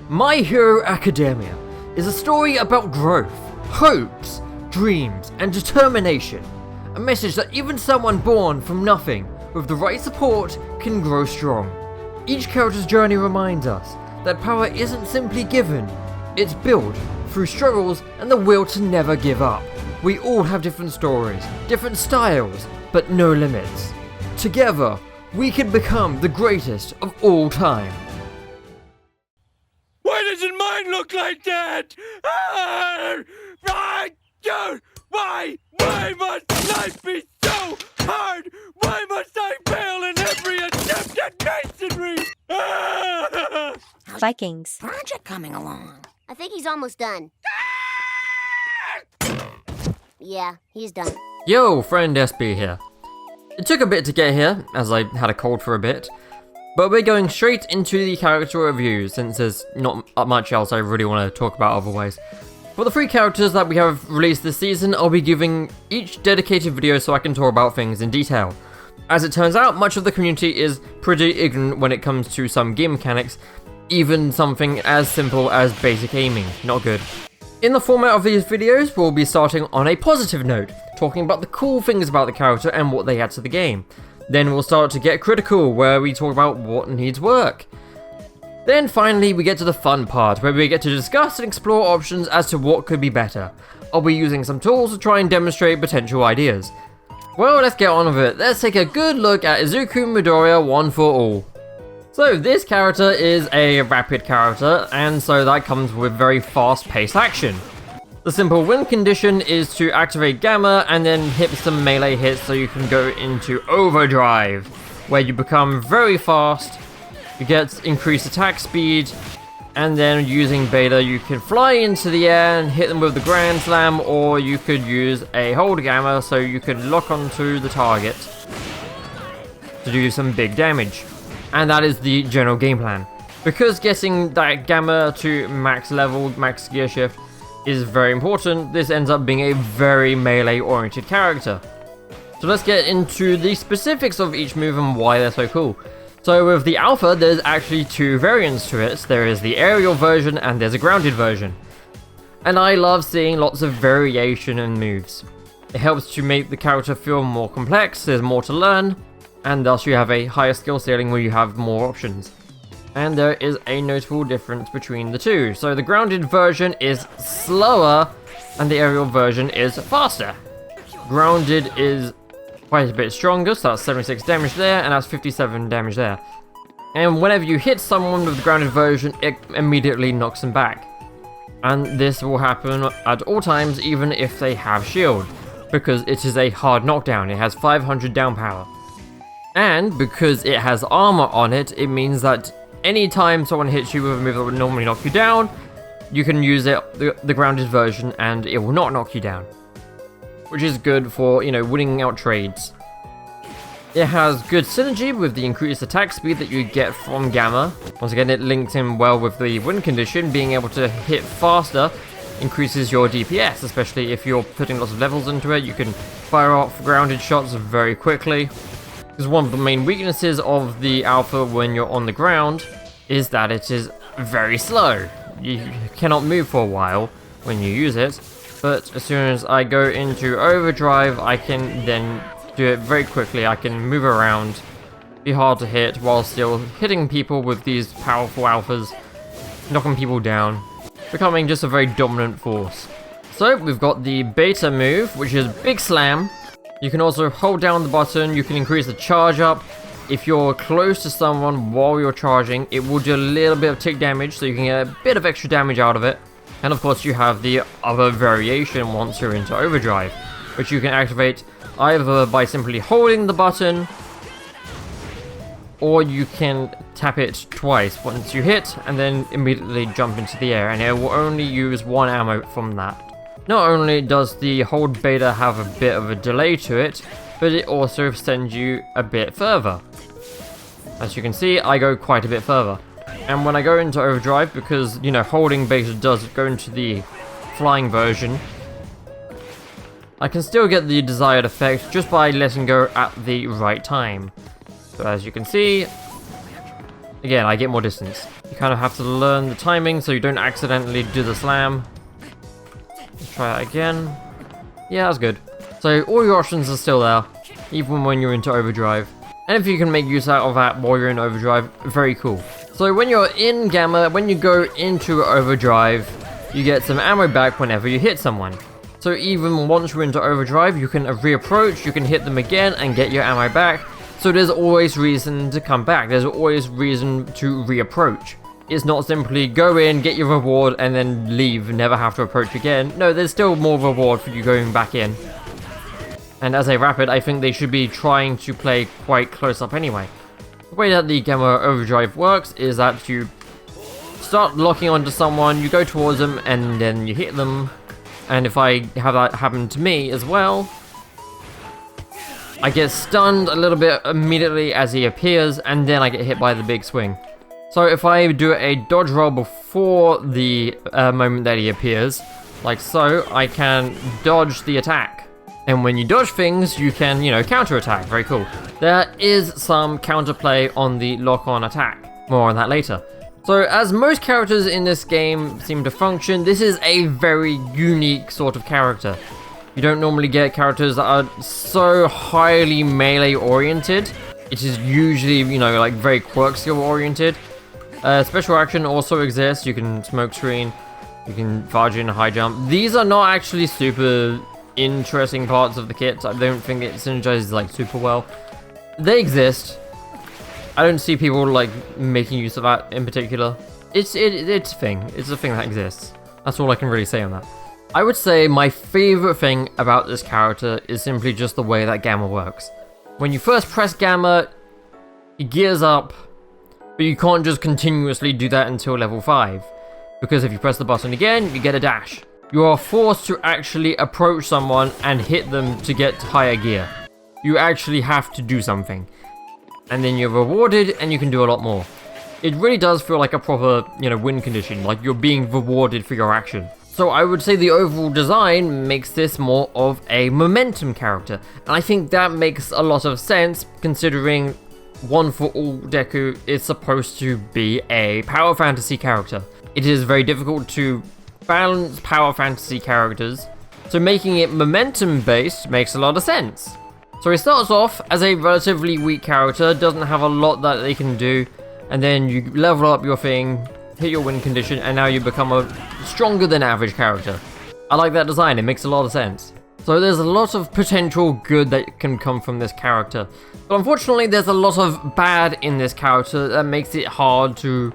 My Hero Academia is a story about growth, hopes, dreams, and determination. A message that even someone born from nothing, with the right support, can grow strong. Each character's journey reminds us that power isn't simply given, it's built through struggles and the will to never give up. We all have different stories, different styles, but no limits. Together, we can become the greatest of all time. Why doesn't mine look like that? Why must life be so hard? Why must I fail in every attempt at masonry? Vikings. Project coming along. I think he's almost done. Yeah, he's done. Yo, friend SB here. It took a bit to get here, as I had a cold for a bit, but we're going straight into the character reviews since there's not much else I really want to talk about otherwise. For the 3 characters that we have released this season, I'll be giving each dedicated video so I can talk about things in detail. As it turns out, much of the community is pretty ignorant when it comes to some game mechanics, even something as simple as basic aiming. Not good. In the format of these videos, we'll be starting on a positive note, talking about the cool things about the character and what they add to the game. Then we'll start to get critical, where we talk about what needs work. Then finally we get to the fun part, where we get to discuss and explore options as to what could be better. I'll be using some tools to try and demonstrate potential ideas. Well, let's get on with it. Let's take a good look at Izuku Midoriya One for All. So this character is a rapid character, and so that comes with very fast-paced action. The simple win condition is to activate Gamma and then hit some melee hits so you can go into overdrive, where you become very fast, you get increased attack speed, and then using Beta you can fly into the air and hit them with the Grand Slam, or you could use a hold Gamma so you could lock onto the target to do some big damage. And that is the general game plan. Because getting that Gamma to max level, max gear shift, is very important, this ends up being a very melee oriented character. So let's get into the specifics of each move and why they're so cool. So with the Alpha, there's actually 2 variants to it. There is the aerial version and there's a grounded version. And I love seeing lots of variation in moves. It helps to make the character feel more complex, there's more to learn, and thus you have a higher skill ceiling where you have more options. And there is a notable difference between the two. So the grounded version is slower and the aerial version is faster. Grounded is quite a bit stronger, so that's 76 damage there and that's 57 damage there. And whenever you hit someone with the grounded version, it immediately knocks them back. And this will happen at all times, even if they have shield, because it is a hard knockdown. It has 500 down power. And because it has armor on it, it means that anytime someone hits you with a move that would normally knock you down, you can use it, the grounded version, and it will not knock you down. Which is good for, winning out trades. It has good synergy with the increased attack speed that you get from Gamma. Once again, it links in well with the win condition. Being able to hit faster increases your DPS, especially if you're putting lots of levels into it. You can fire off grounded shots very quickly. Because one of the main weaknesses of the Alpha when you're on the ground is that it is very slow. You cannot move for a while when you use it, but as soon as I go into overdrive, I can then do it very quickly. I can move around, be hard to hit, while still hitting people with these powerful Alphas, knocking people down, becoming just a very dominant force. So we've got the Beta move, which is Big Slam. You can also hold down the button, you can increase the charge up. If you're close to someone while you're charging, it will do a little bit of tick damage, so you can get a bit of extra damage out of it. And of course you have the other variation once you're into overdrive, which you can activate either by simply holding the button, or you can tap it twice once you hit, and then immediately jump into the air, and it will only use 1 ammo from that. Not only does the hold Beta have a bit of a delay to it, but it also sends you a bit further. As you can see, I go quite a bit further. And when I go into overdrive, because, holding Beta does go into the flying version, I can still get the desired effect just by letting go at the right time. So as you can see, again, I get more distance. You kind of have to learn the timing so you don't accidentally do the slam. Let's try that again. Yeah, that's good. So all your options are still there, even when you're into overdrive. And if you can make use out of that while you're in overdrive, very cool. So when you're in Gamma, when you go into overdrive, you get some ammo back whenever you hit someone. So even once you're into overdrive, you can reapproach, you can hit them again and get your ammo back. So there's always reason to come back, there's always reason to reapproach. It's not simply go in, get your reward, and then leave, never have to approach again. No, there's still more reward for you going back in. And as a rapid, I think they should be trying to play quite close up anyway. The way that the Gamma Overdrive works is that you start locking onto someone, you go towards them, and then you hit them. And if I have that happen to me as well, I get stunned a little bit immediately as he appears, and then I get hit by the big swing. So if I do a dodge roll before the moment that he appears, like so, I can dodge the attack. And when you dodge things, you can, counter attack. Very cool. There is some counterplay on the lock-on attack. More on that later. So as most characters in this game seem to function, this is a very unique sort of character. You don't normally get characters that are so highly melee oriented. It is usually, like very quirk skill oriented. Special action also exists. You can smoke screen, you can fudge in, high jump. These are not actually super interesting parts of the kit. I don't think it synergizes like super well. They exist. I don't see people like making use of that in particular. It's a thing. It's a thing that exists. That's all I can really say on that. I would say my favorite thing about this character is simply just the way that Gamma works. When you first press Gamma, he gears up, but you can't just continuously do that until level 5. Because if you press the button again, you get a dash. You are forced to actually approach someone and hit them to get higher gear. You actually have to do something. And then you're rewarded and you can do a lot more. It really does feel like a proper, win condition, like you're being rewarded for your action. So I would say the overall design makes this more of a momentum character. And I think that makes a lot of sense considering One for All Deku is supposed to be a power fantasy character. It is very difficult to balance power fantasy characters, so making it momentum based makes a lot of sense. So he starts off as a relatively weak character, doesn't have a lot that they can do, and then you level up your thing, hit your win condition, and now you become a stronger than average character. I like that design, it makes a lot of sense. So there's a lot of potential good that can come from this character. But unfortunately there's a lot of bad in this character that makes it hard to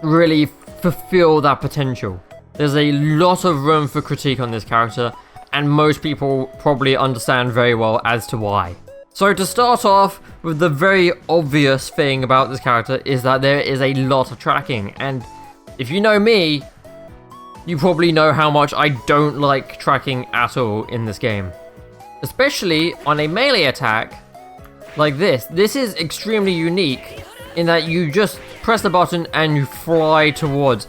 really fulfill that potential. There's a lot of room for critique on this character, and most people probably understand very well as to why. So to start off with, the very obvious thing about this character is that there is a lot of tracking, and if you know me, you probably know how much I don't like tracking at all in this game. Especially on a melee attack like this. This is extremely unique in that you just press the button and you fly towards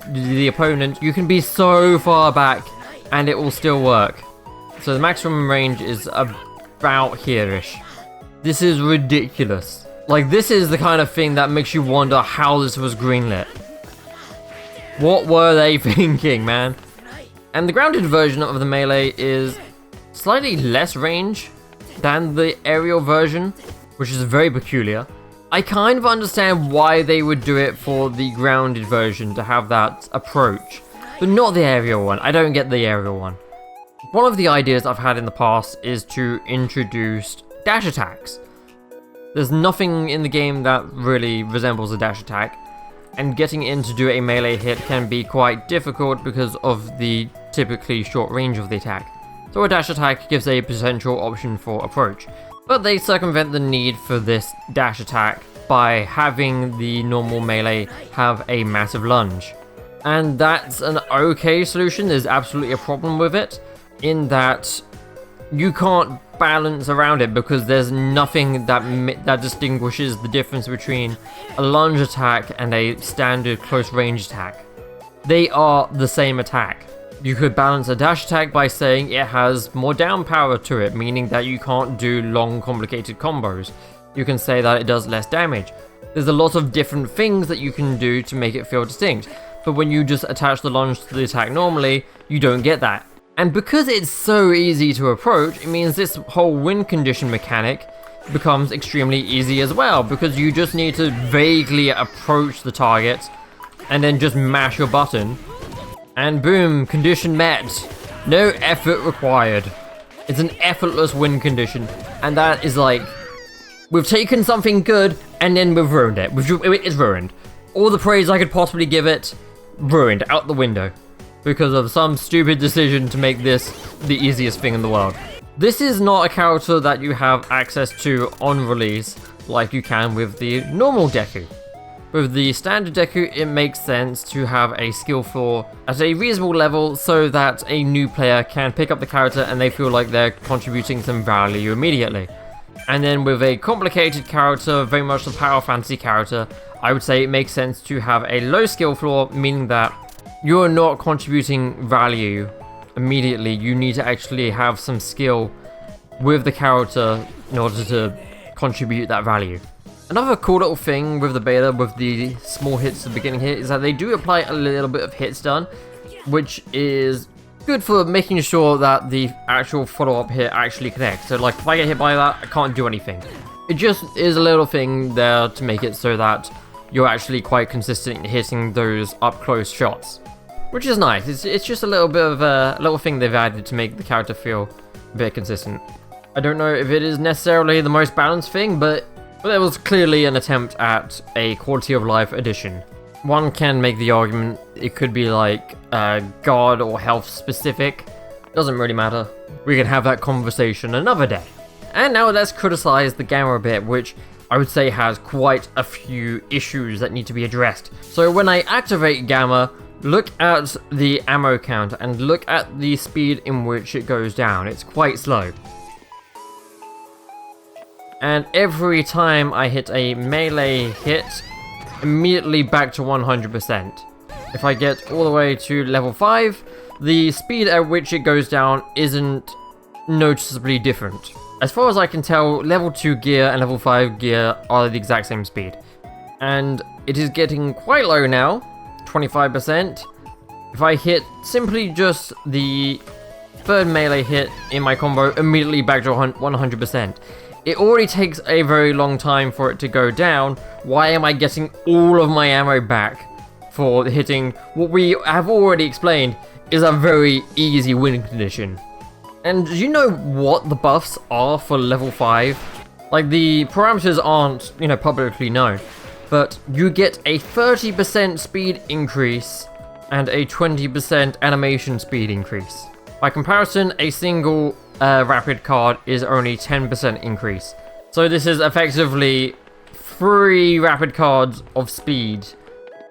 the opponent. You can be so far back and it will still work. So the maximum range is about here-ish. This is ridiculous. Like, this is the kind of thing that makes you wonder how this was greenlit. What were they thinking, man? And the grounded version of the melee is slightly less range than the aerial version, which is very peculiar. I kind of understand why they would do it for the grounded version, to have that approach, but not the aerial one. I don't get the aerial one. One of the ideas I've had in the past is to introduce dash attacks. There's nothing in the game that really resembles a dash attack, and getting in to do a melee hit can be quite difficult because of the typically short range of the attack. So a dash attack gives a potential option for approach. But they circumvent the need for this dash attack by having the normal melee have a massive lunge. And that's an okay solution. There's absolutely a problem with it, in that you can't balance around it because there's nothing that distinguishes the difference between a lunge attack and a standard close range attack. They are the same attack. You could balance a dash attack by saying it has more down power to it, meaning that you can't do long complicated combos. You can say that it does less damage. There's a lot of different things that you can do to make it feel distinct. But when you just attach the launch to the attack normally, you don't get that. And because it's so easy to approach, it means this whole win condition mechanic becomes extremely easy as well, because you just need to vaguely approach the target and then just mash your button and boom, condition met. No effort required. It's an effortless win condition, and that is like, we've taken something good and then we've ruined it. It's ruined. All the praise I could possibly give it, ruined, out the window, because of some stupid decision to make this the easiest thing in the world. This is not a character that you have access to on release like you can with the normal Deku. With the standard Deku, it makes sense to have a skill floor at a reasonable level so that a new player can pick up the character and they feel like they're contributing some value immediately. And then with a complicated character, very much a power fantasy character, I would say it makes sense to have a low skill floor, meaning that you're not contributing value immediately. You need to actually have some skill with the character in order to contribute that value. Another cool little thing with the beta, with the small hits at the beginning here, is that they do apply a little bit of hit stun, which is good for making sure that the actual follow-up hit actually connects. So like, if I get hit by that, I can't do anything. It just is a little thing there to make it so that you're actually quite consistent in hitting those up-close shots, which is nice. It's just a little bit of a little thing they've added to make the character feel a bit consistent. I don't know if it is necessarily the most balanced thing, but there was clearly an attempt at a quality of life addition. One can make the argument it could be like guard or health specific. Doesn't really matter. We can have that conversation another day. And now let's criticize the Gamma a bit, which I would say has quite a few issues that need to be addressed. So when I activate Gamma, look at the ammo count and look at the speed in which it goes down. It's quite slow. And every time I hit a melee hit, immediately back to 100%. If I get all the way to level 5, the speed at which it goes down isn't noticeably different. As far as I can tell, level 2 gear and level 5 gear are the exact same speed. And it is getting quite low now, 25%. If I hit simply just the third melee hit in my combo, immediately back to 100%. It already takes a very long time for it to go down. Why am I getting all of my ammo back for hitting what we have already explained is a very easy win condition? And do you know what the buffs are for level 5? Like, the parameters aren't, publicly known, but you get a 30% speed increase and a 20% animation speed increase. By comparison, a single rapid card is only 10% increase. So this is effectively 3 rapid cards of speed,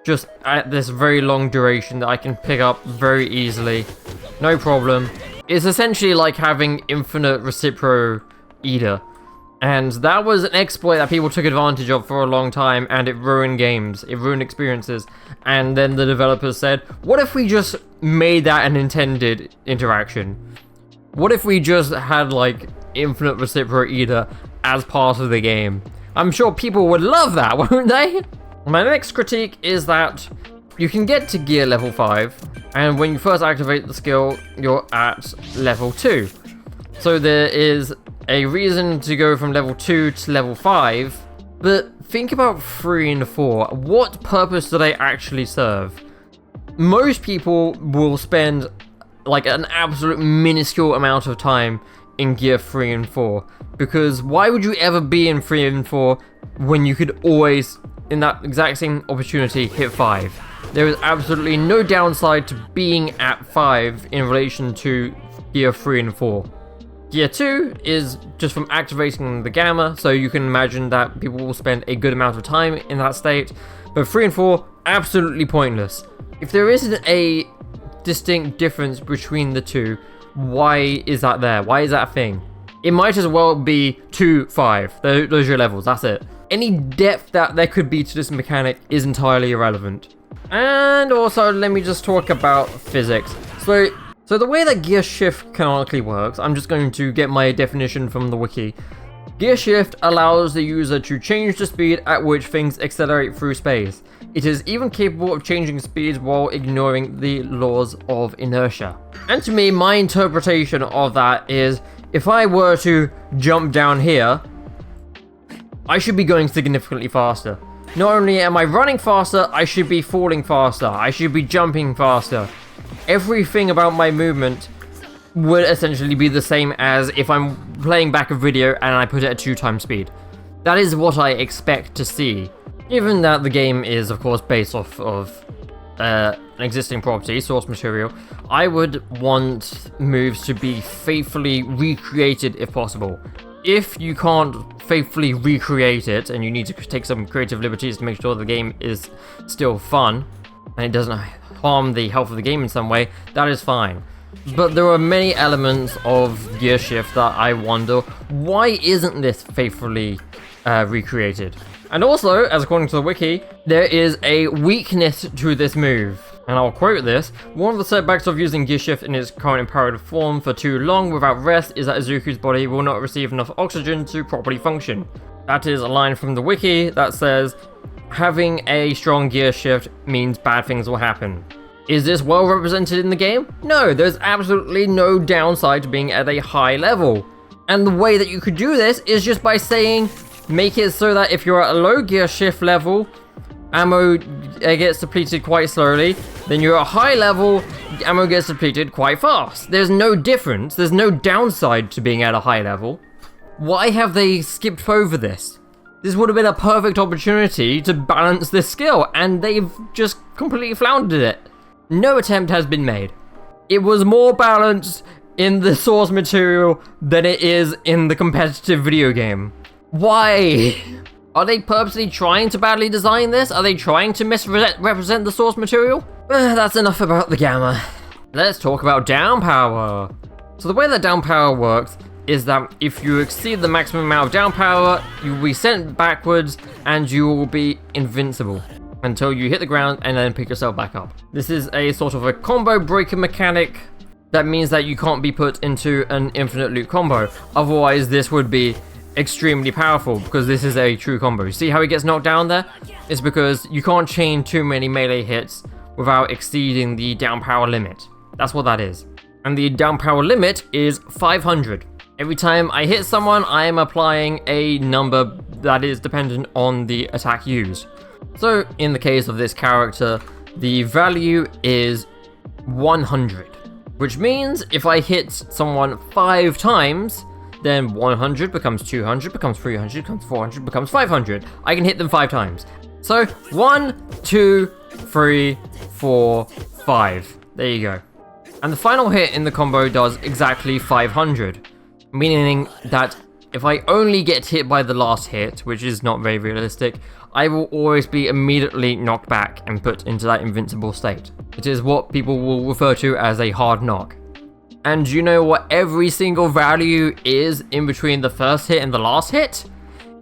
just at this very long duration that I can pick up very easily, no problem. It's essentially like having infinite Recipro Eder. And that was an exploit that people took advantage of for a long time, and it ruined games, it ruined experiences. And then the developers said, what if we just made that an intended interaction? What if we just had like infinite Recipro Eder as part of the game? I'm sure people would love that, won't they? My next critique is that you can get to gear level 5, and when you first activate the skill, you're at level 2. So there is a reason to go from level 2 to level 5, but think about 3 and 4. What purpose do they actually serve? Most people will spend like an absolute minuscule amount of time in gear 3 and 4, because why would you ever be in 3 and 4 when you could always, in that exact same opportunity, hit 5? There is absolutely no downside to being at 5 in relation to gear 3 and 4. Gear 2 is just from activating the Gamma, so you can imagine that people will spend a good amount of time in that state, but 3 and 4, absolutely pointless. If there isn't a distinct difference between the two, why is that there? Why is that a thing? It might as well be 2, 5. Those are your levels, that's it. Any depth that there could be to this mechanic is entirely irrelevant. And also, let me just talk about physics. So the way that gear shift canonically works, I'm just going to get my definition from the wiki. Gear shift allows the user to change the speed at which things accelerate through space. It is even capable of changing speeds while ignoring the laws of inertia. And to me, my interpretation of that is, if I were to jump down here, I should be going significantly faster. Not only am I running faster, I should be falling faster. I should be jumping faster. Everything about my movement would essentially be the same as if I'm playing back a video and I put it at 2x speed. That is what I expect to see. Given that the game is, of course, based off of an existing property, source material, I would want moves to be faithfully recreated if possible. If you can't faithfully recreate it, and you need to take some creative liberties to make sure the game is still fun, and it doesn't harm the health of the game in some way, that is fine. But there are many elements of gear shift that I wonder, why isn't this faithfully recreated? And also, as according to the wiki, there is a weakness to this move. And I'll quote this: "One of the setbacks of using gear shift in its current imperative form for too long without rest is that Izuku's body will not receive enough oxygen to properly function." That is a line from the wiki that says, having a strong gear shift means bad things will happen. Is this well represented in the game? No, there's absolutely no downside to being at a high level. And the way that you could do this is just by saying, make it so that if you're at a low gear shift level, ammo gets depleted quite slowly. Then you're at a high level, ammo gets depleted quite fast. There's no difference, there's no downside to being at a high level. Why have they skipped over this? This would have been a perfect opportunity to balance this skill, and they've just completely floundered it. No attempt has been made. It was more balanced in the source material than it is in the competitive video game. Why? Are they purposely trying to badly design this? Are they trying to misrepresent the source material? That's enough about the gamma. Let's talk about down power. So the way that down power works is that if you exceed the maximum amount of down power, you will be sent backwards and you will be invincible until you hit the ground and then pick yourself back up. This is a sort of a combo breaker mechanic. That means that you can't be put into an infinite loop combo. Otherwise, this would be extremely powerful because this is a true combo. See how he gets knocked down there? It's because you can't chain too many melee hits without exceeding the down power limit. That's what that is. And the down power limit is 500. Every time I hit someone, I am applying a number that is dependent on the attack used. So in the case of this character, the value is 100, which means if I hit someone 5 times, then 100 becomes 200, becomes 300, becomes 400, becomes 500. I can hit them 5 times. So 1, 2, 3, 4, 5. There you go. And the final hit in the combo does exactly 500, meaning that if I only get hit by the last hit, which is not very realistic, I will always be immediately knocked back and put into that invincible state. It is what people will refer to as a hard knock. And do you know what every single value is in between the first hit and the last hit?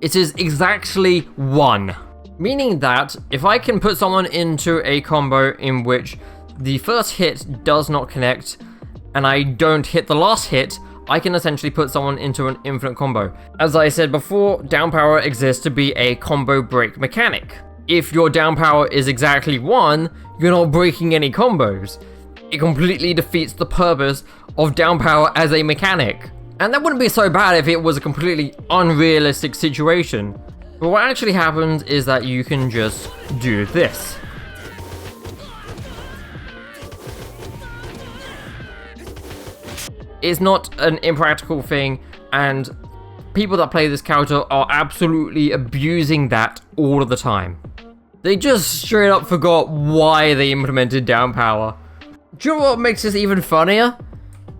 It is exactly 1. Meaning that if I can put someone into a combo in which the first hit does not connect and I don't hit the last hit, I can essentially put someone into an infinite combo. As I said before, down power exists to be a combo break mechanic. If your down power is exactly 1, you're not breaking any combos. It completely defeats the purpose of down power as a mechanic. And that wouldn't be so bad if it was a completely unrealistic situation. But what actually happens is that you can just do this. It's not an impractical thing, and people that play this character are absolutely abusing that all of the time. They just straight up forgot why they implemented down power. Do you know what makes this even funnier?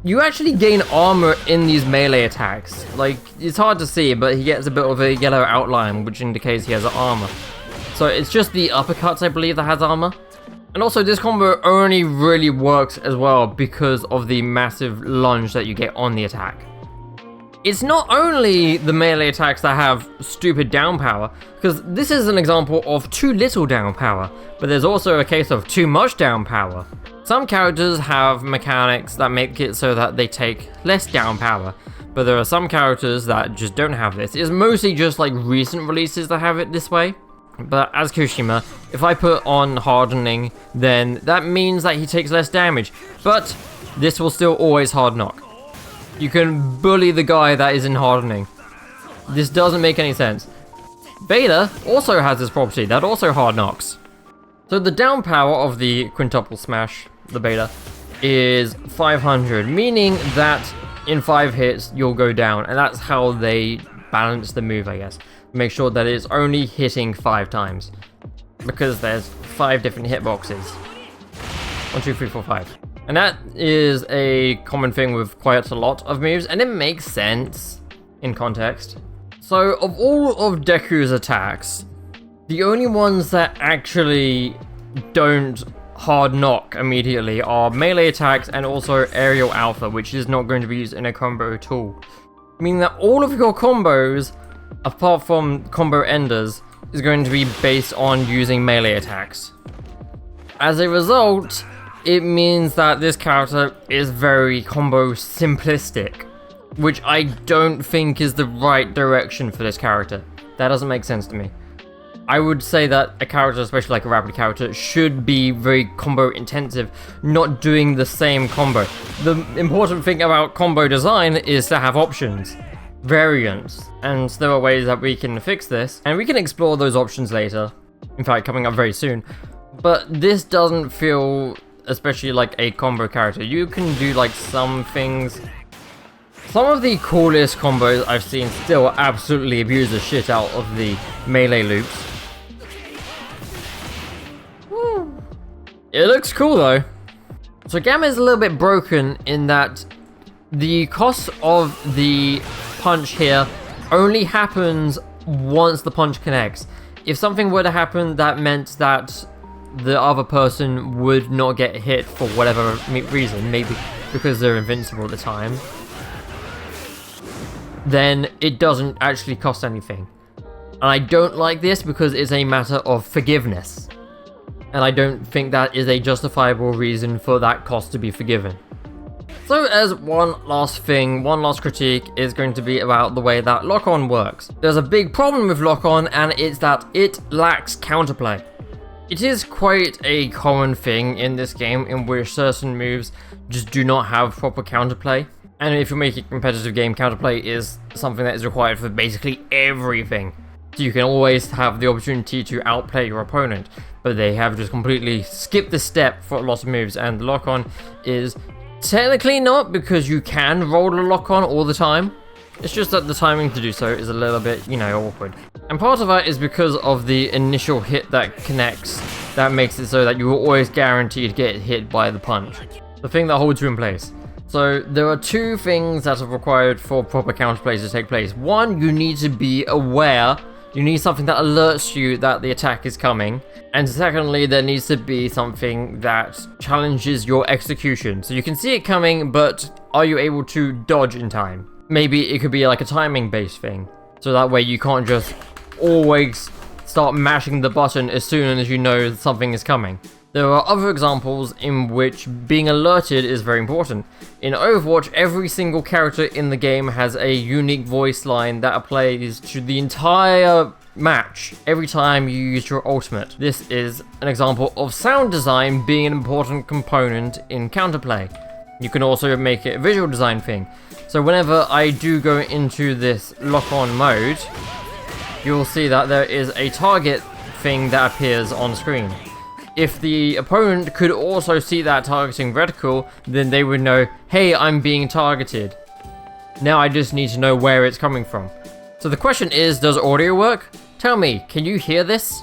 You actually gain armor in these melee attacks. Like, it's hard to see, but he gets a bit of a yellow outline, which indicates he has armor. So it's just the uppercuts, I believe, that has armor. And also, this combo only really works as well because of the massive lunge that you get on the attack. It's not only the melee attacks that have stupid down power, because this is an example of too little down power, but there's also a case of too much down power. Some characters have mechanics that make it so that they take less down power, But there are some characters that just don't have this. It's mostly just like recent releases that have it this way. But as Kushima, if I put on hardening, then that means that he takes less damage. But this will still always hard knock. You can bully the guy that is in hardening. This doesn't make any sense. Beta also has this property that also hard knocks. So the down power of the quintuple smash, the beta, is 500, meaning that in 5 hits you'll go down, and that's how they balance the move, I guess. Make sure that it's only hitting 5 times, because there's 5 different hitboxes. 1, 2, 3, 4, 5. And that is a common thing with quite a lot of moves, and it makes sense in context. So of all of Deku's attacks, the only ones that actually don't hard knock immediately are melee attacks and also aerial alpha, which is not going to be used in a combo at all. Meaning that all of your combos, apart from combo enders, is going to be based on using melee attacks. As a result, it means that this character is very combo simplistic, which I don't think is the right direction for this character. That doesn't make sense to me. I would say that a character, especially like a rapid character, should be very combo intensive, not doing the same combo. The important thing about combo design is to have options, variants, and there are ways that we can fix this, and we can explore those options later. In fact, coming up very soon. But this doesn't feel especially like a combo character. You can do like some things. Some of the coolest combos I've seen still absolutely abuse the shit out of the melee loops. It looks cool though. So Gamma is a little bit broken in that the cost of the punch here only happens once the punch connects. If something were to happen that meant that the other person would not get hit for whatever reason, maybe because they're invincible at the time, then it doesn't actually cost anything. And I don't like this because it's a matter of forgiveness. And I don't think that is a justifiable reason for that cost to be forgiven. So as one last thing, one last critique is going to be about the way that lock-on works. There's a big problem with lock-on, and it's that it lacks counterplay. It is quite a common thing in this game in which certain moves just do not have proper counterplay. And if you're making a competitive game, counterplay is something that is required for basically everything. So you can always have the opportunity to outplay your opponent, but they have just completely skipped the step for a lot of moves, and the lock-on is technically not, because you can roll a lock-on all the time. It's just that the timing to do so is a little bit, awkward. And part of that is because of the initial hit that connects, that makes it so that you will always guaranteed to get hit by the punch. The thing that holds you in place. So there are 2 things that are required for proper counterplays to take place. One, you need to be aware. You need something that alerts you that the attack is coming. And secondly, there needs to be something that challenges your execution. So you can see it coming, but are you able to dodge in time? Maybe it could be like a timing based thing. So that way you can't just always start mashing the button as soon as you know something is coming. There are other examples in which being alerted is very important. In Overwatch, every single character in the game has a unique voice line that applies to the entire match every time you use your ultimate. This is an example of sound design being an important component in counterplay. You can also make it a visual design thing. So whenever I do go into this lock-on mode, you'll see that there is a target thing that appears on screen. If the opponent could also see that targeting reticle, then they would know, hey, I'm being targeted. Now I just need to know where it's coming from. So the question is, does audio work? Tell me, can you hear this?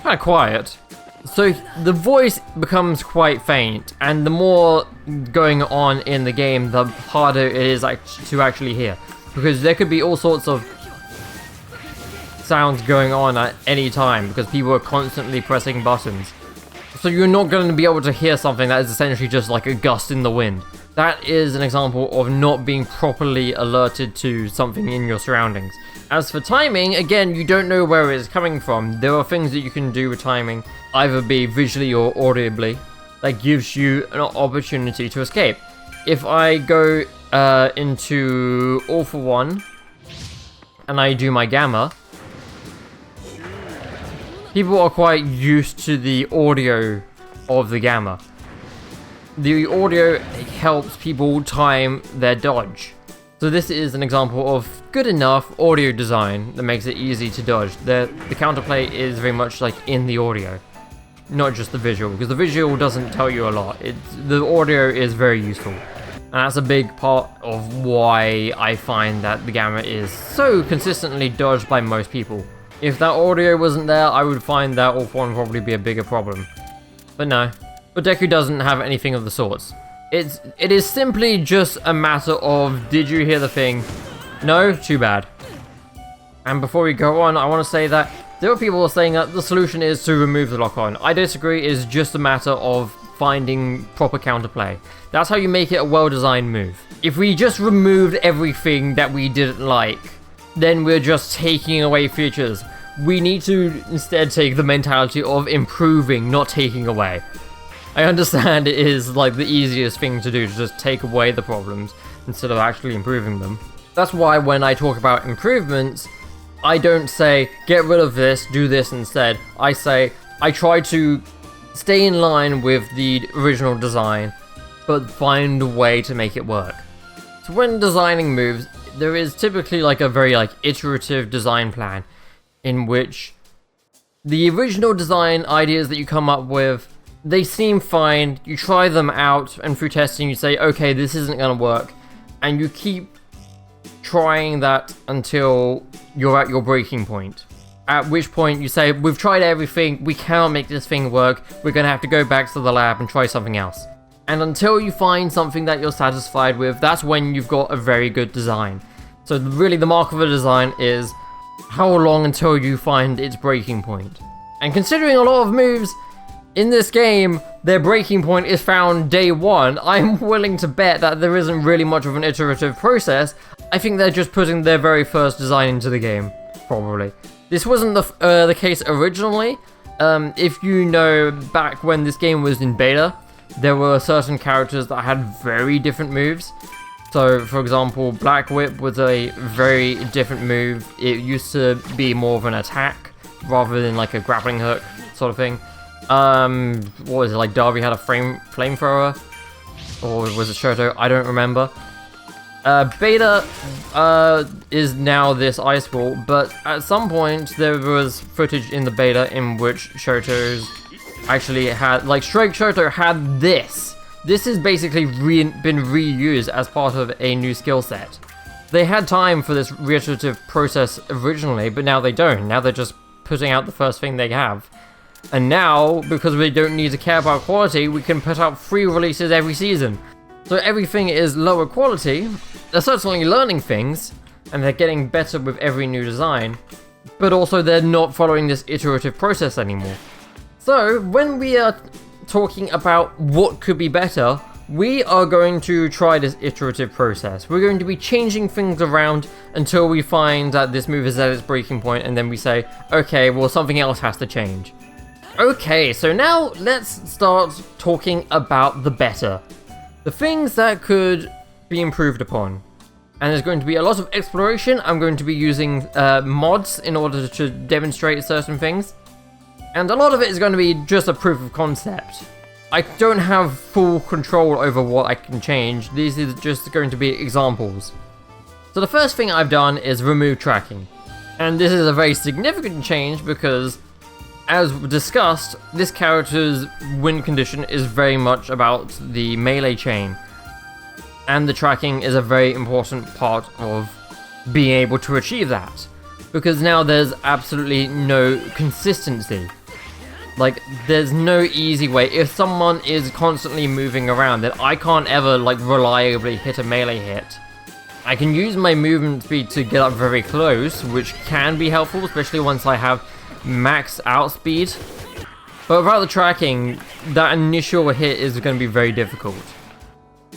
Kind of quiet. So the voice becomes quite faint, and the more going on in the game, the harder it is to actually hear. Because there could be all sorts of sounds going on at any time because people are constantly pressing buttons. So you're not going to be able to hear something that is essentially just like a gust in the wind. That is an example of not being properly alerted to something in your surroundings. As for timing, again, you don't know where it's coming from. There are things that you can do with timing, either be visually or audibly. that gives you an opportunity to escape. If I go into All for One and I do my gamma, people are quite used to the audio of the gamma. The audio helps people time their dodge. So this is an example of good enough audio design that makes it easy to dodge. The counterplay is very much like in the audio, not just the visual, because the visual doesn't tell you a lot. The audio is very useful. And that's a big part of why I find that the gamma is so consistently dodged by most people. If that audio wasn't there, I would find that All for One would probably be a bigger problem. But no. But Deku doesn't have anything of the sorts. It is simply just a matter of, did you hear the thing? No? Too bad. And before we go on, I want to say that there are people who are saying that the solution is to remove the lock-on. I disagree. It's just a matter of finding proper counterplay. That's how you make it a well-designed move. If we just removed everything that we didn't like, then we're just taking away features. We need to instead take the mentality of improving, not taking away. I understand it is like the easiest thing to do, to just take away the problems instead of actually improving them. That's why when I talk about improvements, I don't say, get rid of this, do this instead. I say, I try to stay in line with the original design, but find a way to make it work. So when designing moves, there is typically like a very iterative design plan in which the original design ideas that you come up with, they seem fine, you try them out, and through testing you say, okay, this isn't gonna work, and you keep trying that until you're at your breaking point. At which point you say, we've tried everything, we cannot make this thing work, we're gonna have to go back to the lab and try something else. And until you find something that you're satisfied with, that's when you've got a very good design. So really the mark of a design is how long until you find its breaking point. And considering a lot of moves in this game, their breaking point is found day one, I'm willing to bet that there isn't really much of an iterative process. I think they're just putting their very first design into the game, probably. This wasn't the case originally. If you know, back when this game was in beta, there were certain characters that had very different moves. So, for example, Black Whip was a very different move. It used to be more of an attack, rather than like a grappling hook sort of thing. What was it, like Darby had a flamethrower? Or was it Shoto? I don't remember. Beta is now this ice ball, but at some point there was footage in the beta in which Shoto's actually had, like Strike Shoto had this. This has basically been reused as part of a new skill set. They had time for this reiterative process originally, but now they don't. Now they're just putting out the first thing they have. And now, because we don't need to care about quality, we can put out 3 releases every season. So everything is lower quality. They're certainly learning things, and they're getting better with every new design, but also they're not following this iterative process anymore. So when we are talking about what could be better, we are going to try this iterative process. We're going to be changing things around until we find that this move is at its breaking point, and then we say, okay, well, something else has to change. Okay, so now let's start talking about the better. The things that could be improved upon. And there's going to be a lot of exploration. I'm going to be using mods in order to demonstrate certain things. And a lot of it is going to be just a proof of concept. I don't have full control over what I can change. These are just going to be examples. So the first thing I've done is remove tracking. And this is a very significant change because, as discussed, this character's win condition is very much about the melee chain. And the tracking is a very important part of being able to achieve that. Because now there's absolutely no consistency. Like, there's no easy way. If someone is constantly moving around, then I can't ever, like, reliably hit a melee hit. I can use my movement speed to get up very close, which can be helpful, especially once I have max out speed. But without the tracking, that initial hit is going to be very difficult.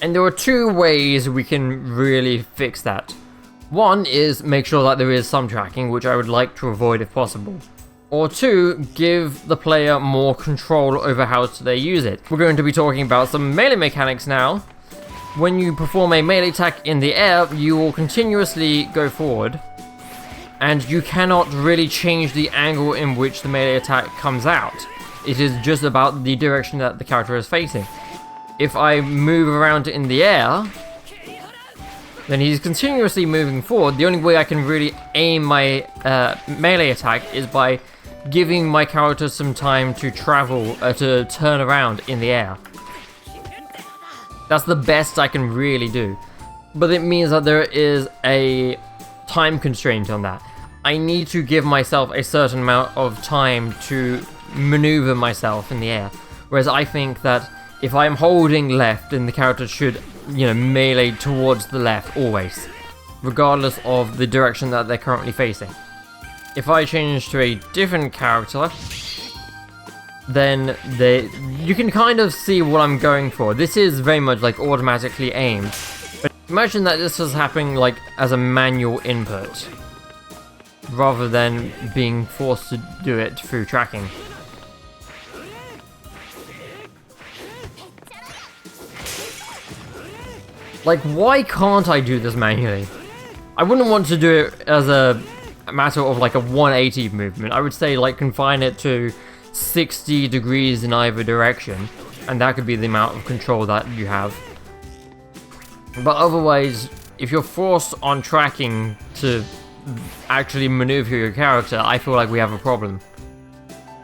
And there are 2 ways we can really fix that. One is make sure that there is some tracking, which I would like to avoid if possible. or 2, give the player more control over how they use it. We're going to be talking about some melee mechanics now. When you perform a melee attack in the air, you will continuously go forward, and you cannot really change the angle in which the melee attack comes out. It is just about the direction that the character is facing. If I move around in the air, then he's continuously moving forward. The only way I can really aim my melee attack is by giving my character some time to travel, to turn around in the air. That's the best I can really do. But it means that there is a time constraint on that. I need to give myself a certain amount of time to maneuver myself in the air. Whereas I think that if I'm holding left, then the character should, melee towards the left always, regardless of the direction that they're currently facing. If I change to a different character, then you can kind of see what I'm going for. This is very much like automatically aimed, but imagine that this is happening like as a manual input, rather than being forced to do it through tracking. Like, why can't I do this manually? I wouldn't want to do it as a matter of like a 180 movement. I would say like confine it to 60 degrees in either direction, and that could be the amount of control that you have. But otherwise, if you're forced on tracking to actually maneuver your character, I feel like we have a problem.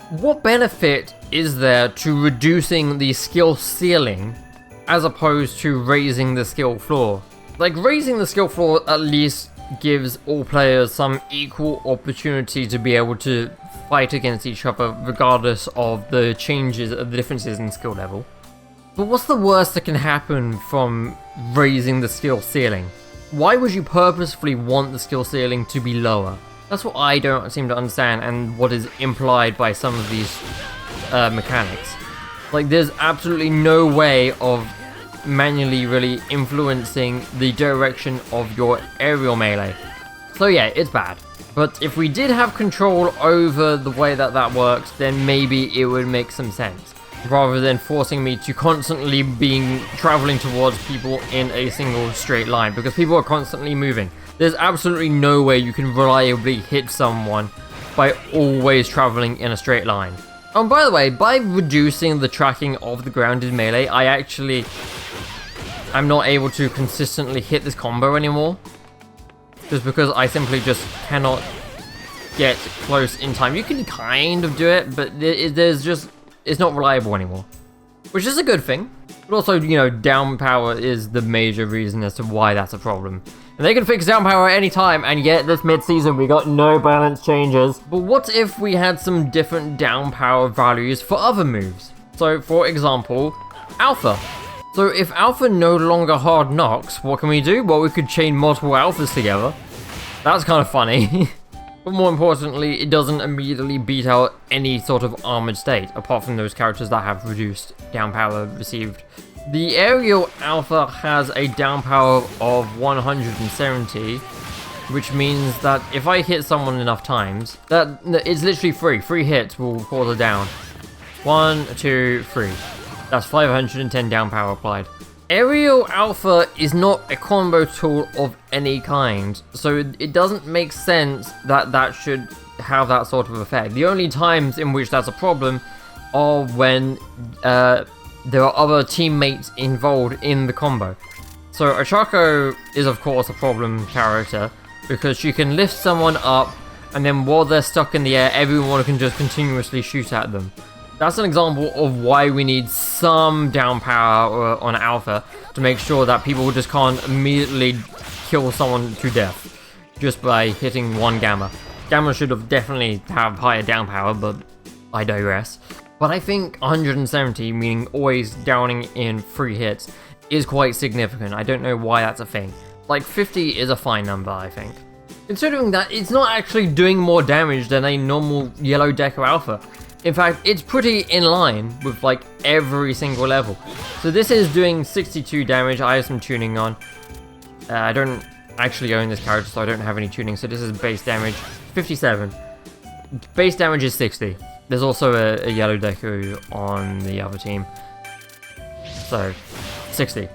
What benefit is there to reducing the skill ceiling as opposed to raising the skill floor? Like, raising the skill floor at least gives all players some equal opportunity to be able to fight against each other regardless of the changes, the differences in skill level. But what's the worst that can happen from raising the skill ceiling? Why would you purposefully want the skill ceiling to be lower? That's what I don't seem to understand, and what is implied by some of these mechanics. Like, there's absolutely no way of manually really influencing the direction of your aerial melee. So yeah, it's bad. But if we did have control over the way that that works, then maybe it would make some sense, rather than forcing me to constantly traveling towards people in a single straight line, because people are constantly moving. There's absolutely no way you can reliably hit someone by always traveling in a straight line. And by the way, by reducing the tracking of the grounded melee, I'm not able to consistently hit this combo anymore. Just because I simply just cannot get close in time. You can kind of do it, but it's not reliable anymore. Which is a good thing. But also, down power is the major reason as to why that's a problem. And they can fix down power at any time, and yet this mid-season we got no balance changes. But what if we had some different down power values for other moves? So, for example, Alpha. So if Alpha no longer hard knocks, what can we do? Well, we could chain multiple Alphas together. That's kind of funny. But more importantly, it doesn't immediately beat out any sort of armored state, apart from those characters that have reduced down power received. The aerial Alpha has a down power of 170, which means that if I hit someone enough times, it's literally free. 3 hits will cause a down. 1, 2, 3. That's 510 down power applied. Aerial Alpha is not a combo tool of any kind, so it doesn't make sense that that should have that sort of effect. The only times in which that's a problem are when there are other teammates involved in the combo. So Ochako is of course a problem character, because she can lift someone up, and then while they're stuck in the air, everyone can just continuously shoot at them. That's an example of why we need some down power on Alpha, to make sure that people just can't immediately kill someone to death just by hitting one Gamma. Gamma should have definitely have higher down power, but I digress. But I think 170, meaning always downing in 3 hits, is quite significant. I don't know why that's a thing. Like 50 is a fine number, I think. Considering that it's not actually doing more damage than a normal yellow Deku Alpha. In fact, it's pretty in line with like every single level. So this is doing 62 damage. I have some tuning on. I don't actually own this character, so I don't have any tuning. So this is base damage, 57. base damage is 60. There's also a yellow Deku on the other team. So, 60.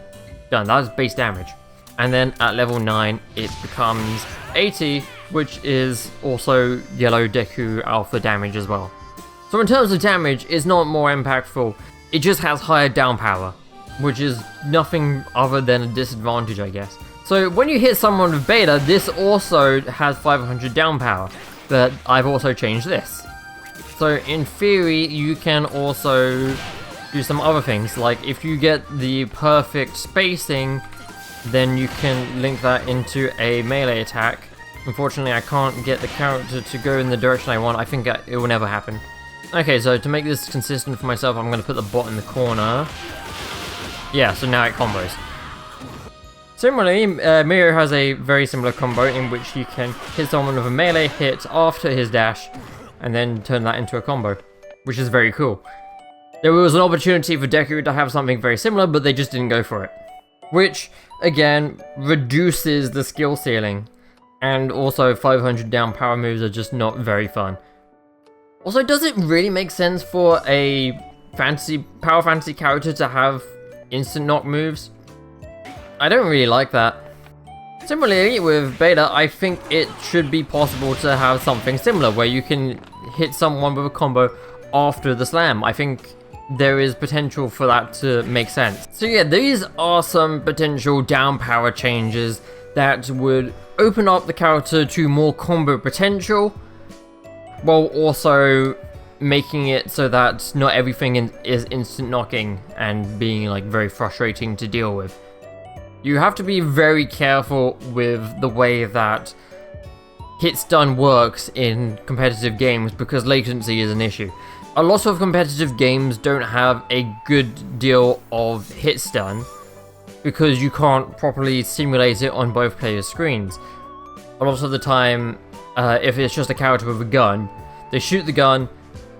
Done, that is base damage. And then at level 9, it becomes 80, which is also yellow Deku alpha damage as well. So in terms of damage, it's not more impactful, it just has higher down power, which is nothing other than a disadvantage, I guess. So when you hit someone with beta, this also has 500 down power, but I've also changed this. So in theory, you can also do some other things, like if you get the perfect spacing, then you can link that into a melee attack. Unfortunately, I can't get the character to go in the direction I want. I think it will never happen. Okay, so to make this consistent for myself, I'm going to put the bot in the corner. Yeah, so now it combos. Similarly, Mirio has a very similar combo in which he can hit someone with a melee hit after his dash, and then turn that into a combo, which is very cool. There was an opportunity for Deku to have something very similar, but they just didn't go for it. Which, again, reduces the skill ceiling. And also 500 down power moves are just not very fun. Also, does it really make sense for a power fantasy character to have instant knock moves? I don't really like that. Similarly, with beta, I think it should be possible to have something similar, where you can hit someone with a combo after the slam. I think there is potential for that to make sense. So yeah, these are some potential down power changes that would open up the character to more combo potential, while also making it so that not everything is instant knocking and being like very frustrating to deal with. You have to be very careful with the way that hit stun works in competitive games because latency is an issue. A lot of competitive games don't have a good deal of hit stun because you can't properly simulate it on both players' screens. A lot of the time, if it's just a character with a gun, they shoot the gun,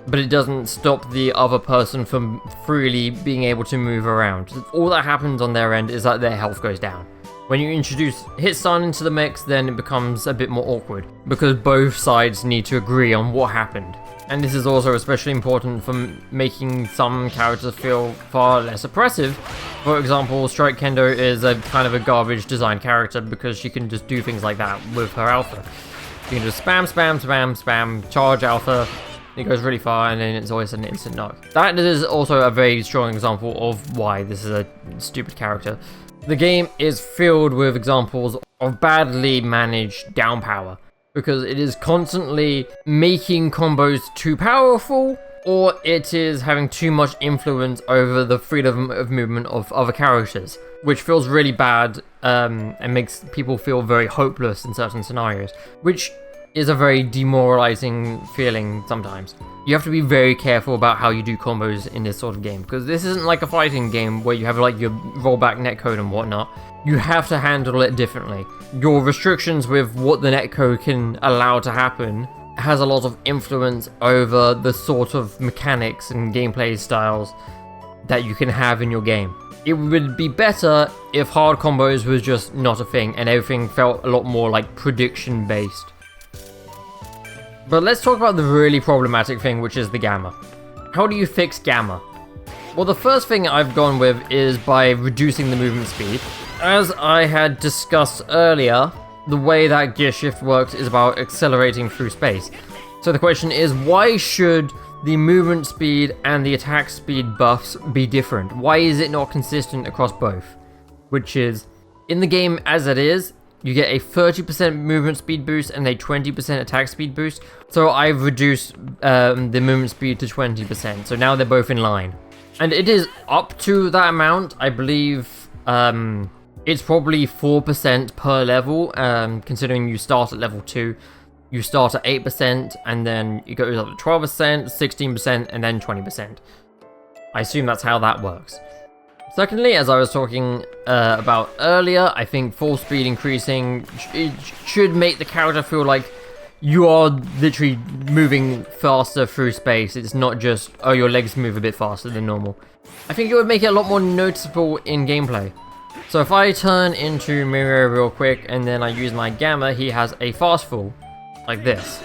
but it doesn't stop the other person from freely being able to move around. All that happens on their end is that their health goes down. When you introduce hit stun into the mix, then it becomes a bit more awkward, because both sides need to agree on what happened. And this is also especially important for making some characters feel far less oppressive. For example, Strike Kendo is a kind of a garbage design character because she can just do things like that with her alpha. You can just spam, spam, spam, spam, charge alpha, it goes really far, and then it's always an instant knock. That is also a very strong example of why this is a stupid character. The game is filled with examples of badly managed down power, because it is constantly making combos too powerful, or it is having too much influence over the freedom of movement of other characters, which feels really bad and makes people feel very hopeless in certain scenarios, which is a very demoralizing feeling sometimes. You have to be very careful about how you do combos in this sort of game, because this isn't like a fighting game where you have like your rollback netcode and whatnot. You have to handle it differently. Your restrictions with what the netcode can allow to happen has a lot of influence over the sort of mechanics and gameplay styles that you can have in your game. It would be better if hard combos was just not a thing and everything felt a lot more like prediction based. But let's talk about the really problematic thing, which is the gamma. How do you fix gamma? Well, the first thing I've gone with is by reducing the movement speed. As I had discussed earlier, the way that gear shift works is about accelerating through space. So the question is, why should the movement speed and the attack speed buffs be different? Why is it not consistent across both? Which is, in the game as it is, you get a 30% movement speed boost and a 20% attack speed boost. So I've reduced the movement speed to 20%. So now they're both in line. And it is up to that amount. I believe it's probably 4% per level, considering you start at level 2. You start at 8%, and then it goes up to 12%, 16%, and then 20%. I assume that's how that works. Secondly, as I was talking about earlier, I think full speed increasing should make the character feel like you are literally moving faster through space. It's not just, oh, your legs move a bit faster than normal. I think it would make it a lot more noticeable in gameplay. So if I turn into Mirio real quick and then I use my gamma, he has a fast fall, like this.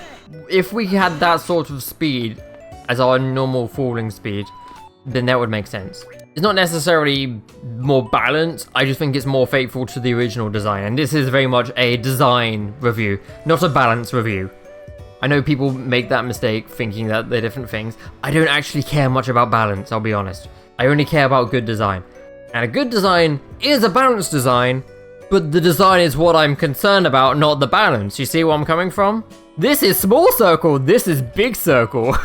if we had that sort of speed as our normal falling speed, then that would make sense. It's not necessarily more balanced, I just think it's more faithful to the original design, and this is very much a design review, not a balance review. I know people make that mistake thinking that they're different things. I don't actually care much about balance, I'll be honest. I only care about good design. And a good design is a balanced design, but the design is what I'm concerned about, not the balance. You see where I'm coming from? This is small circle, this is big circle.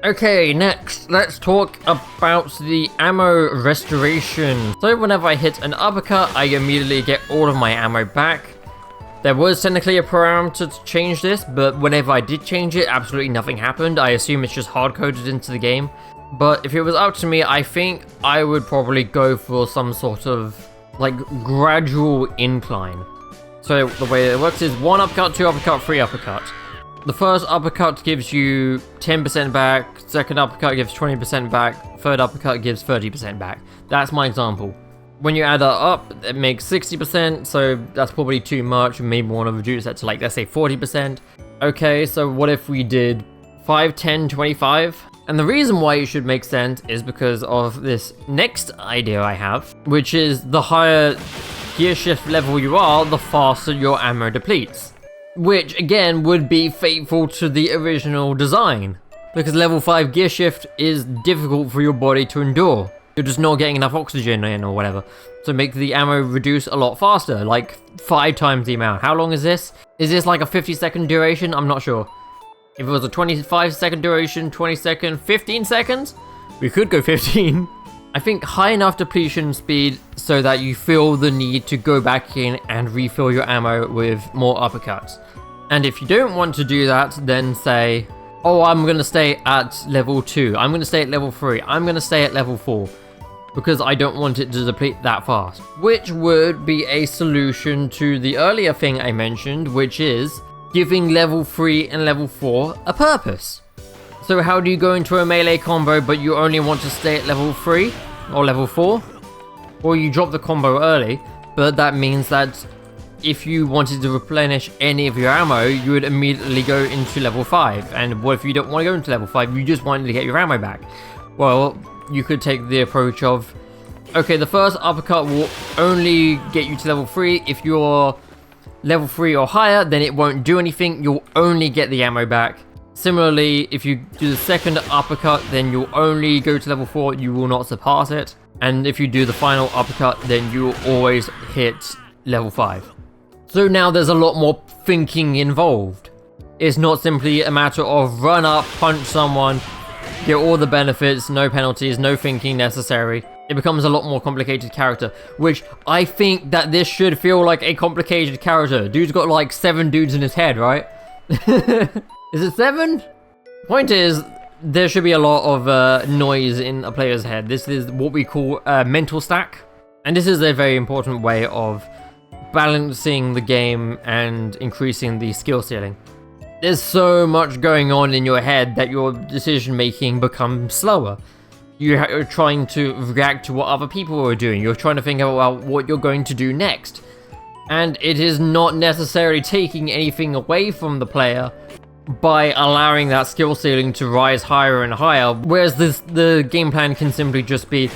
Okay, next, let's talk about the ammo restoration. So whenever I hit an uppercut, I immediately get all of my ammo back. There was technically a parameter to change this, but whenever I did change it, absolutely nothing happened. I assume it's just hard-coded into the game. But if it was up to me, I think I would probably go for some sort of, like, gradual incline. So the way it works is 1 uppercut, 2 uppercut, 3 uppercut. The first uppercut gives you 10% back, second uppercut gives 20% back, third uppercut gives 30% back. That's my example. When you add that up, it makes 60%, so that's probably too much. We maybe want to reduce that to, like, let's say 40%. Okay, so what if we did 5, 10, 25? And the reason why it should make sense is because of this next idea I have, which is the higher gear shift level you are, the faster your ammo depletes. Which, again, would be faithful to the original design. Because level 5 gear shift is difficult for your body to endure. You're just not getting enough oxygen in or whatever. So make the ammo reduce a lot faster, like 5 times the amount. How long is this? Is this like a 50-second duration? I'm not sure. If it was a 25-second duration, 20 second, 15 seconds? We could go 15. I think high enough depletion speed so that you feel the need to go back in and refill your ammo with more uppercuts. And if you don't want to do that, then say, oh, I'm going to stay at level 2, I'm going to stay at level 3, I'm going to stay at level 4. Because I don't want it to deplete that fast. Which would be a solution to the earlier thing I mentioned, which is giving level 3 and level 4 a purpose. So how do you go into a melee combo but you only want to stay at level 3 or level 4? Or you drop the combo early, but that means that if you wanted to replenish any of your ammo, you would immediately go into level 5. And what if you don't want to go into level 5, you just wanted to get your ammo back? Well, you could take the approach of, okay, the first uppercut will only get you to level 3. If you're level 3 or higher, then it won't do anything, you'll only get the ammo back. Similarly, if you do the second uppercut, then you'll only go to level 4, you will not surpass it. And if you do the final uppercut, then you'll always hit level 5. So now there's a lot more thinking involved. It's not simply a matter of run up, punch someone, get all the benefits, no penalties, no thinking necessary. It becomes a lot more complicated character, which I think that this should feel like a complicated character. Dude's got like 7 dudes in his head, right? Is it 7? Point is, there should be a lot of noise in a player's head. This is what we call a mental stack. And this is a very important way of balancing the game and increasing the skill ceiling. There's so much going on in your head that your decision making becomes slower. You're trying to react to what other people are doing. You're trying to think about what you're going to do next. And it is not necessarily taking anything away from the player by allowing that skill ceiling to rise higher and higher. Whereas the game plan can simply just be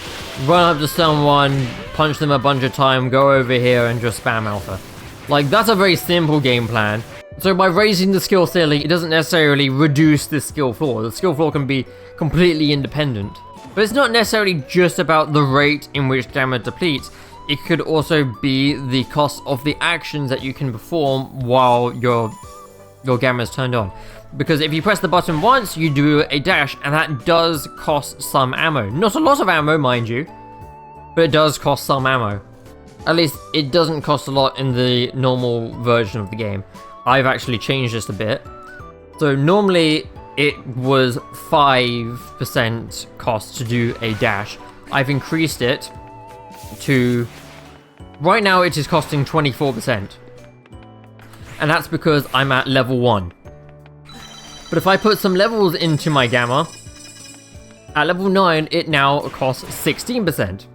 run up to someone, punch them a bunch of time, go over here and just spam alpha. Like, that's a very simple game plan. So by raising the skill ceiling, it doesn't necessarily reduce the skill floor. The skill floor can be completely independent. But it's not necessarily just about the rate in which gamma depletes. It could also be the cost of the actions that you can perform while your gamma is turned on. Because if you press the button once, you do a dash, and that does cost some ammo. Not a lot of ammo, mind you, but it does cost some ammo. At least it doesn't cost a lot in the normal version of the game. I've actually changed this a bit. So normally it was 5% cost to do a dash. I've increased it to, right now it is costing 24%. And that's because I'm at level 1. But if I put some levels into my gamma, at level 9 it now costs 16%.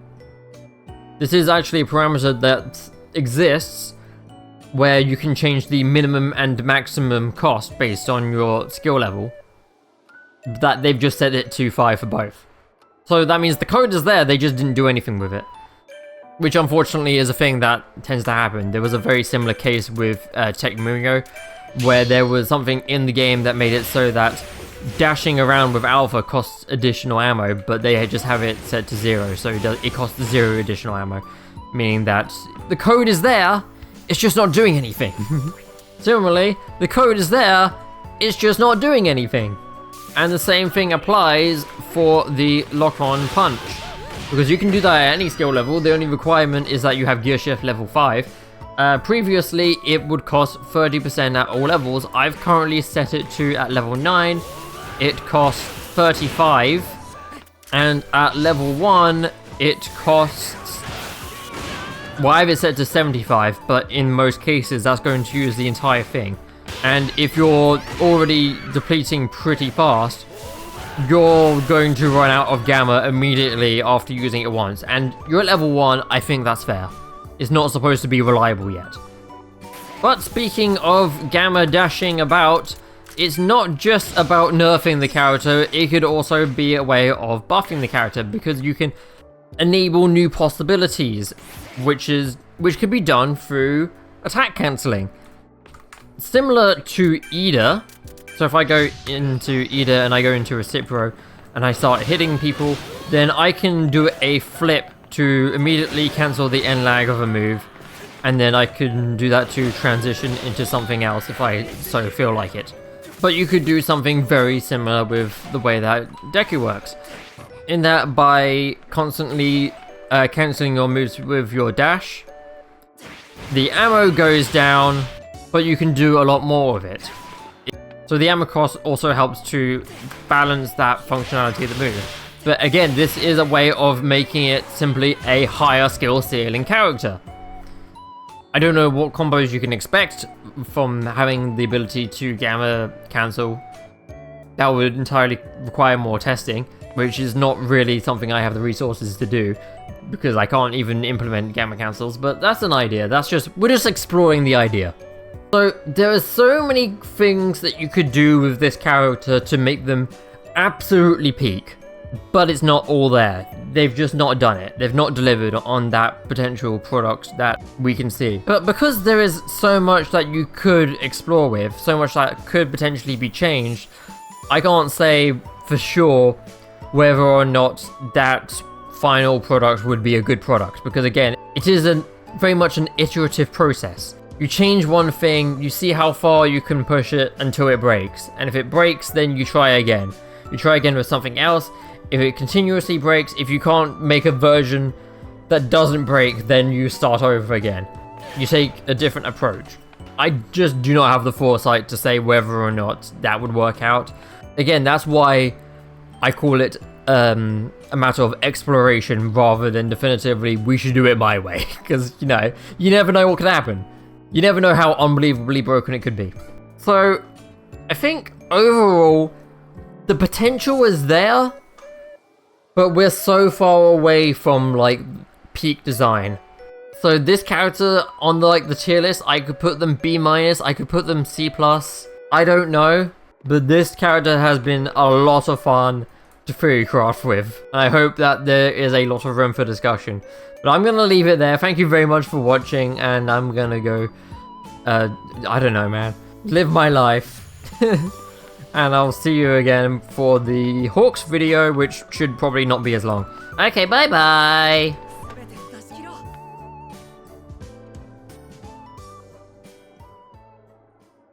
This is actually a parameter that exists where you can change the minimum and maximum cost based on your skill level, that they've just set it to 5 for both. So that means the code is there, they just didn't do anything with it. Which unfortunately is a thing that tends to happen. There was a very similar case with Tech Mungo, where there was something in the game that made it so that dashing around with Alpha costs additional ammo, but they just have it set to 0, so it costs 0 additional ammo. Meaning that the code is there, it's just not doing anything. Similarly, the code is there, it's just not doing anything. And the same thing applies for the lock-on punch. Because you can do that at any skill level, the only requirement is that you have Gear Shift level 5. Previously, it would cost 30% at all levels. I've currently set it to at level 9. It costs 35. And at level 1, it costs... Well, I have it set to 75, but in most cases, that's going to use the entire thing. And if you're already depleting pretty fast, you're going to run out of Gamma immediately after using it once. And you're at level 1, I think that's fair. It's not supposed to be reliable yet. But speaking of Gamma dashing about, it's not just about nerfing the character, it could also be a way of buffing the character, because you can enable new possibilities, which could be done through attack cancelling. Similar to Ida, so if I go into Ida and I go into Recipro and I start hitting people, then I can do a flip to immediately cancel the end lag of a move, and then I can do that to transition into something else if I so feel like it. But you could do something very similar with the way that Deku works, in that by constantly cancelling your moves with your dash, the ammo goes down, but you can do a lot more of it. So the ammo cost also helps to balance that functionality of the move. But again, this is a way of making it simply a higher skill ceiling character. I don't know what combos you can expect from having the ability to Gamma cancel. That would entirely require more testing, which is not really something I have the resources to do, because I can't even implement Gamma cancels, but that's an idea. We're just exploring the idea. So there are so many things that you could do with this character to make them absolutely peak, but it's not all there. They've just not done it. They've not delivered on that potential product that we can see. But because there is so much that you could explore with, so much that could potentially be changed, I can't say for sure whether or not that final product would be a good product, because again, it is very much an iterative process. You change one thing, you see how far you can push it until it breaks, and if it breaks, then you try again. You try again with something else. If it continuously breaks, if you can't make a version that doesn't break, then you start over again. You take a different approach. I just do not have the foresight to say whether or not that would work out. Again, that's why I call it a matter of exploration rather than definitively we should do it my way, because you know, you never know what could happen. You never know how unbelievably broken it could be. So I think overall the potential is there, but we're so far away from like peak design. So this character on the tier list, I could put them B-, I could put them C+. I don't know, but this character has been a lot of fun to theorycraft with. I hope that there is a lot of room for discussion. But I'm gonna leave it there. Thank you very much for watching, and I'm gonna go, I don't know, man. Live my life. And I'll see you again for the Hawks video, which should probably not be as long. Okay, bye-bye!